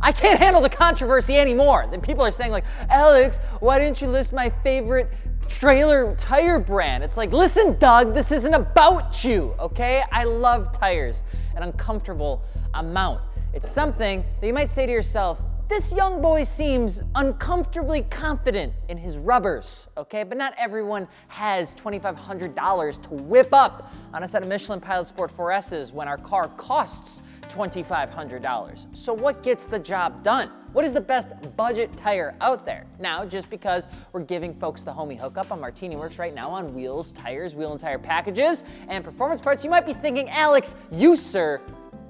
I can't handle the controversy anymore. Then people are saying like, Alex, why didn't you list my favorite trailer tire brand? It's like, listen, Doug, this isn't about you, okay? I love tires, an uncomfortable amount. It's something that you might say to yourself, this young boy seems uncomfortably confident in his rubbers, okay? But not everyone has $2,500 to whip up on a set of Michelin Pilot Sport 4S's when our car costs $2,500. So what gets the job done? What is the best budget tire out there? Now, just because we're giving folks the homie hookup on Martini Works right now on wheels, tires, wheel and tire packages, and performance parts, you might be thinking, Alex, you, sir,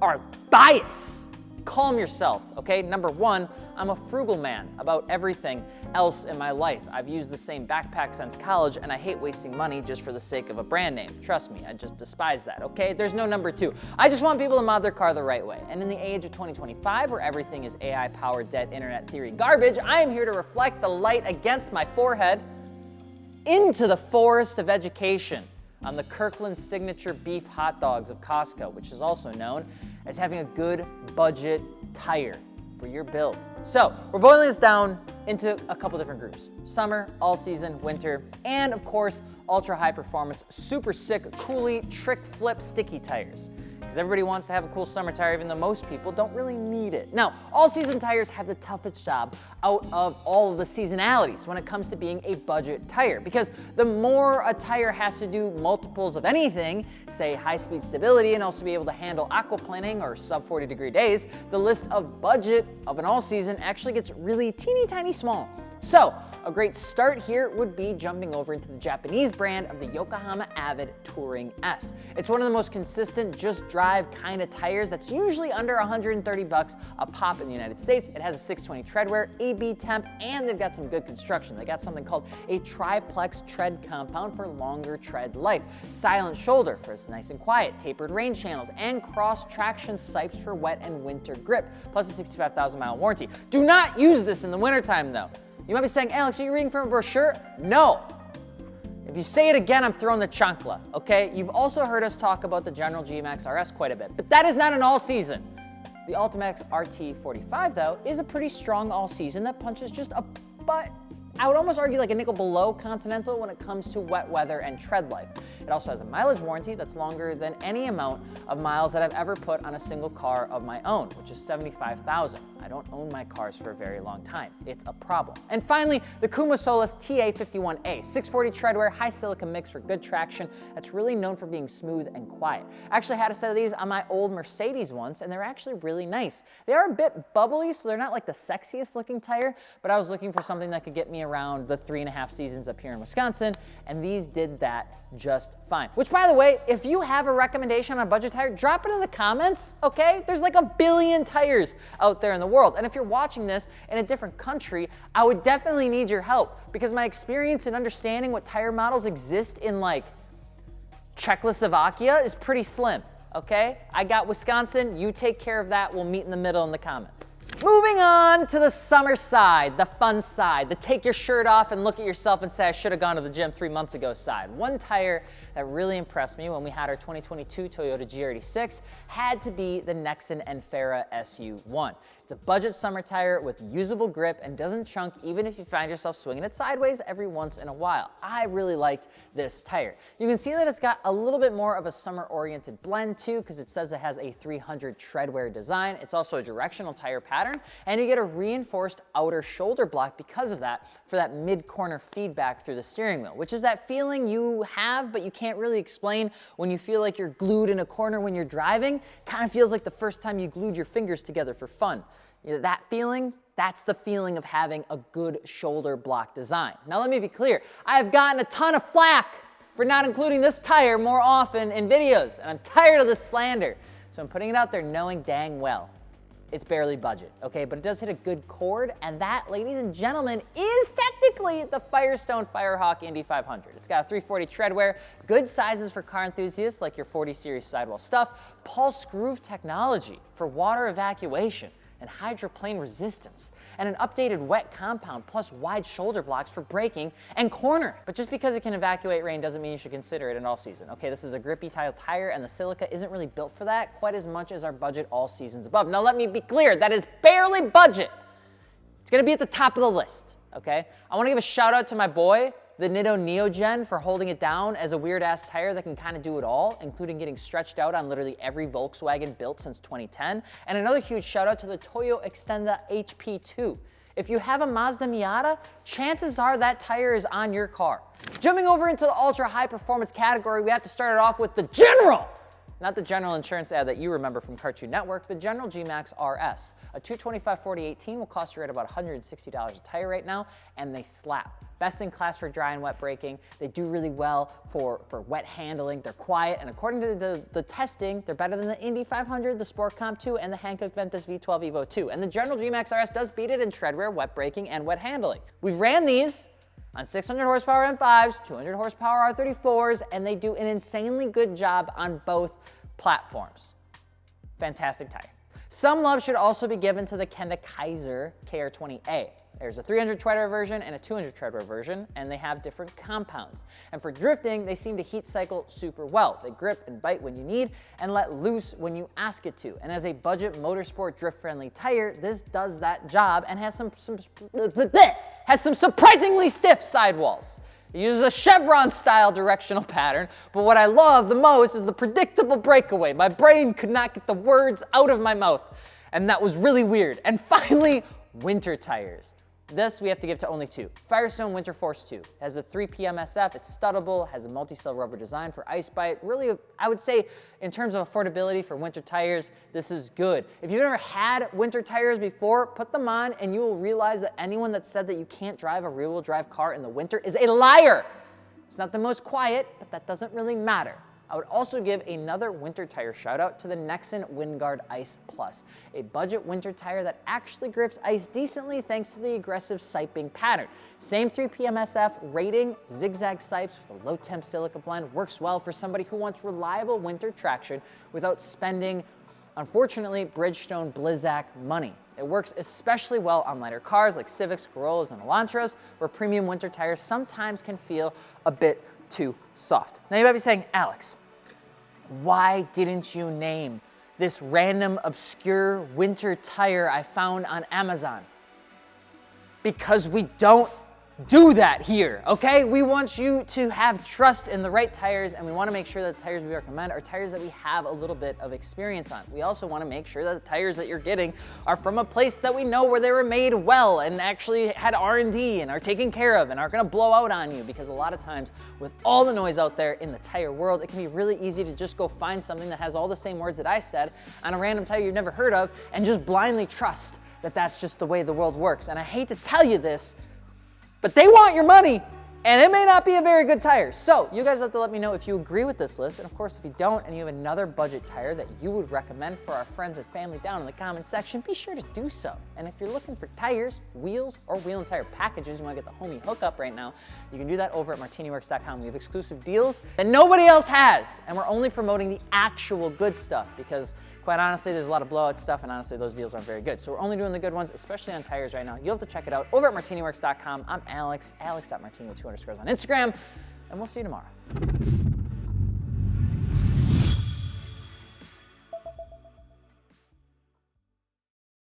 are biased. Calm yourself, okay? Number one, I'm a frugal man about everything else in my life. I've used the same backpack since college, and I hate wasting money just for the sake of a brand name. Trust me, I just despise that, okay? There's no number two. I just want people to mod their car the right way. And in the age of 2025, where everything is AI-powered dead internet theory garbage, I am here to reflect the light against my forehead into the forest of education on the Kirkland signature beef hot dogs of Costco, which is also known as having a good budget tire for your build. So we're boiling this down into a couple different groups: summer, all season, winter, and of course, ultra high performance, super sick, coolie, trick flip sticky tires. Because everybody wants to have a cool summer tire, even though most people don't really need it. Now, all-season tires have the toughest job out of all of the seasonalities when it comes to being a budget tire, because the more a tire has to do multiples of anything, say high-speed stability and also be able to handle aquaplaning or sub-40-degree days, the list of budget of an all-season actually gets really teeny tiny small. So, a great start here would be jumping over into the Japanese brand of the Yokohama Avid Touring S. It's one of the most consistent, just drive kind of tires that's usually under 130 bucks a pop in the United States. It has a 620 treadwear, AB temp, and they've got some good construction. They got something called a triplex tread compound for longer tread life, silent shoulder for it's nice and quiet, tapered rain channels, and cross traction sipes for wet and winter grip, plus a 65,000 mile warranty. Do not use this in the wintertime though. You might be saying, Alex, are you reading from a brochure? No. If you say it again, I'm throwing the chancla, okay? You've also heard us talk about the General G-Max RS quite a bit, but that is not an all-season. The Ultimax RT45, though, is a pretty strong all-season that punches just a butt. I would almost argue like a nickel below Continental when it comes to wet weather and tread life. It also has a mileage warranty that's longer than any amount of miles that I've ever put on a single car of my own, which is 75,000. I don't own my cars for a very long time. It's a problem. And finally, the Kuma Solis TA51A, 640 treadwear, high silica mix for good traction that's really known for being smooth and quiet. I actually had a set of these on my old Mercedes once, and they're actually really nice. They are a bit bubbly, so they're not like the sexiest looking tire, but I was looking for something that could get me around the 3.5 seasons up here in Wisconsin, and these did that just fine. Which, by the way, if you have a recommendation on a budget tire, drop it in the comments, okay? There's like a billion tires out there in the world, and if you're watching this in a different country, I would definitely need your help, because my experience in understanding what tire models exist in like Czechoslovakia is pretty slim, okay? I got Wisconsin, you take care of that, we'll meet in the middle in the comments. Moving on to the summer side, the fun side, the take your shirt off and look at yourself and say, I should have gone to the gym 3 months ago side. One tire that really impressed me when we had our 2022 Toyota GR86 had to be the Nexen Enfera SU1. It's a budget summer tire with usable grip and doesn't chunk even if you find yourself swinging it sideways every once in a while. I really liked this tire. You can see that it's got a little bit more of a summer-oriented blend too, because it says it has a 300 treadwear design. It's also a directional tire pattern, and you get a reinforced outer shoulder block because of that for that mid-corner feedback through the steering wheel, which is that feeling you have but you can't really explain when you feel like you're glued in a corner when you're driving. Kind of feels like the first time you glued your fingers together for fun. You know, that feeling, that's the feeling of having a good shoulder block design. Now let me be clear, I have gotten a ton of flack for not including this tire more often in videos, and I'm tired of this slander. So I'm putting it out there knowing dang well it's barely budget, okay? But it does hit a good chord, and that, ladies and gentlemen, is technically the Firestone Firehawk Indy 500. It's got a 340 treadwear, good sizes for car enthusiasts like your 40 series sidewall stuff, pulse groove technology for water evacuation, and hydroplane resistance, and an updated wet compound plus wide shoulder blocks for braking and cornering. But just because it can evacuate rain doesn't mean you should consider it an all season. Okay, this is a grippy tire and the silica isn't really built for that quite as much as our budget all seasons above. Now let me be clear, that is barely budget. It's gonna be at the top of the list, okay? I wanna give a shout out to my boy, the Nitto Neogen, for holding it down as a weird-ass tire that can kind of do it all, including getting stretched out on literally every Volkswagen built since 2010. And another huge shout out to the Toyo Extenda HP2. If you have a Mazda Miata, chances are that tire is on your car. Jumping over into the ultra high performance category, we have to start it off with the General. Not the General Insurance ad that you remember from Cartoon Network, the General G-Max RS. A 225/40/18 will cost you right about $160 a tire right now, and they slap. Best in class for dry and wet braking. They do really well for wet handling. They're quiet, and according to the testing, they're better than the Indy 500, the Sport Comp 2, and the Hankook Ventus V12 Evo 2. And the General G-Max RS does beat it in tread wear, wet braking, and wet handling. We've ran these on 600 horsepower M5s, 200 horsepower R34s, and they do an insanely good job on both platforms. Fantastic tire. Some love should also be given to the Kenda Kaiser KR20A. There's a 300 tread wear version and a 200 tread wear version, and they have different compounds. And for drifting, they seem to heat cycle super well. They grip and bite when you need and let loose when you ask it to. And as a budget motorsport drift-friendly tire, this does that job and has some surprisingly stiff sidewalls. It uses a chevron-style directional pattern, but what I love the most is the predictable breakaway. My brain could not get the words out of my mouth, and that was really weird. And finally, winter tires. This we have to give to only two. Firestone Winter Force 2 has a 3 PMSF, it's studdable, has a multi-cell rubber design for ice bite. Really, I would say in terms of affordability for winter tires, this is good. If you've never had winter tires before, put them on and you will realize that anyone that said that you can't drive a rear-wheel drive car in the winter is a liar. It's not the most quiet, but that doesn't really matter. I would also give another winter tire shout out to the Nexen Windguard Ice Plus, a budget winter tire that actually grips ice decently thanks to the aggressive siping pattern. Same 3 PMSF rating, zigzag sipes with a low temp silica blend, works well for somebody who wants reliable winter traction without spending, unfortunately, Bridgestone Blizzak money. It works especially well on lighter cars like Civics, Corollas, and Elantras, where premium winter tires sometimes can feel a bit too soft. Now you might be saying, Alex, why didn't you name this random obscure winter tire I found on Amazon? Because we don't do that here, okay? We want you to have trust in the right tires, and we want to make sure that the tires we recommend are tires that we have a little bit of experience on. We also want to make sure that the tires that you're getting are from a place that we know where they were made well and actually had R&D and are taken care of and aren't going to blow out on you, because a lot of times with all the noise out there in the tire world, it can be really easy to just go find something that has all the same words that I said on a random tire you've never heard of and just blindly trust that that's just the way the world works. And I hate to tell you this, but they want your money, and it may not be a very good tire. So you guys have to let me know if you agree with this list. And of course, if you don't and you have another budget tire that you would recommend for our friends and family down in the comment section, be sure to do so. And if you're looking for tires, wheels, or wheel and tire packages, you want to get the homie hookup right now, you can do that over at martiniworks.com. We have exclusive deals that nobody else has. And we're only promoting the actual good stuff because quite honestly, there's a lot of blowout stuff, and honestly, those deals aren't very good. So we're only doing the good ones, especially on tires right now. You'll have to check it out over at martiniworks.com. I'm Alex, alex.martini with 2 underscores on Instagram, and we'll see you tomorrow.